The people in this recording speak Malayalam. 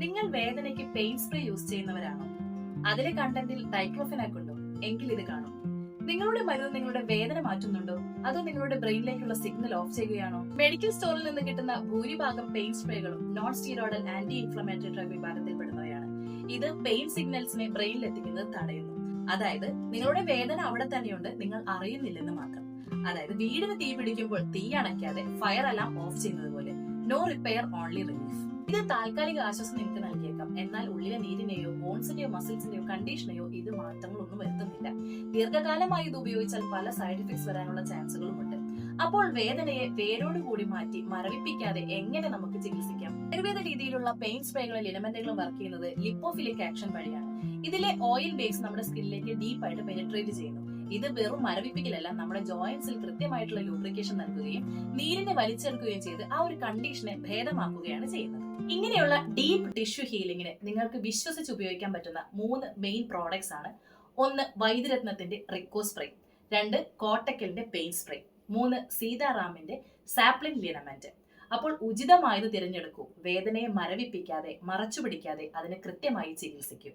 നിങ്ങൾ വേദനയ്ക്ക് പെയിൻ സ്പ്രേ യൂസ് ചെയ്യുന്നവരാണോ? അതിലെ കണ്ടന്റിൽ ഡൈക്ലോഫെനാക് ഉണ്ടോ? എങ്കിൽ ഇത് കാണും. നിങ്ങളുടെ മരുന്ന് നിങ്ങളുടെ വേദന മാറ്റുന്നുണ്ടോ, അതോ നിങ്ങളുടെ ബ്രെയിനിലേക്കുള്ള സിഗ്നൽ ഓഫ് ചെയ്യുകയാണോ? മെഡിക്കൽ സ്റ്റോറിൽ നിന്ന് കിട്ടുന്ന ഭൂരിഭാഗം പെയിൻ സ്പ്രേകളും non steroidal anti inflammatory drug വിഭാഗത്തിൽപ്പെടുന്നവയാണ്. ഇത് പെയിൻ സിഗ്നൽസിനെ ബ്രെയിനിൽ എത്തിക്കുന്നത് തടയുന്നു. അതായത് നിങ്ങളുടെ വേദന അവിടെ തന്നെയുണ്ട്, നിങ്ങൾ അറിയുന്നില്ലെന്ന് മാത്രം. അതായത് വീടിന് തീ പിടിക്കുമ്പോൾ തീ അണയ്ക്കാതെ ഫയർ അലാം ഓഫ് ചെയ്യുന്നത് പോലെ. No repair, only relief. ഇത് താൽക്കാലിക ആശ്വാസം നിങ്ങൾക്ക് നൽകിയേക്കാം, എന്നാൽ ഉള്ളിലെ നീരിനെയോ ബോൺസിന്റെയോ മസിൽസിന്റെയോ കണ്ടീഷനെയോ ഇത് മാറ്റങ്ങളൊന്നും വരുത്തുന്നില്ല. ദീർഘകാലമായി ഇത് ഉപയോഗിച്ചാൽ പല സൈഡ് ഇഫക്ട്സ് വരാനുള്ള ചാൻസുകളുമുണ്ട്. അപ്പോൾ വേദനയെ വേരോടുകൂടി മാറ്റി മരവിപ്പിക്കാതെ എങ്ങനെ നമുക്ക് ചികിത്സിക്കാം? ആയുർവേദ രീതിയിലുള്ള പെയിൻ സ്പ്രേകളിൽ എലിമെന്റുകൾ വർക്ക് ചെയ്യുന്നത് ലിപ്പോഫിലിക് ആക്ഷൻ വഴിയാണ്. ഇതിലെ ഓയിൽ ബേസ് നമ്മുടെ സ്കിന്നിലേക്ക് ഡീപ്പായിട്ട് പെനിട്രേറ്റ് ചെയ്യുന്നു. ഇത് വെറും മരവിപ്പിക്കലല്ല, നമ്മുടെ ജോയിന്റ്സിൽ കൃത്യമായിട്ടുള്ള ലൂബ്രിക്കേഷൻ നൽകുകയും നീരിനെ വലിച്ചെടുക്കുകയും ചെയ്ത് ആ ഒരു കണ്ടീഷനെ ഭേദമാക്കുകയാണ് ചെയ്യുന്നത്. ഇങ്ങനെയുള്ള ഡീപ്പ് ടിഷ്യൂ ഹീലിംഗിന് നിങ്ങൾക്ക് വിശ്വസിച്ച് ഉപയോഗിക്കാൻ പറ്റുന്ന 3 മെയിൻ പ്രോഡക്ട്സ് ആണ്. 1 വൈദ്യരത്നത്തിന്റെ റിക്കോ സ്പ്രേ, 2 കോട്ടക്കലിന്റെ പെയിൻ സ്പ്രേ, 3 സീതാറാമിന്റെ സാപ്ലിൻ ലിനമെന്റ്. അപ്പോൾ ഉചിതമായത് തിരഞ്ഞെടുക്കൂ. വേദനയെ മരവിപ്പിക്കാതെ മറച്ചുപിടിക്കാതെ അതിനെ കൃത്യമായി ചികിത്സിക്കൂ.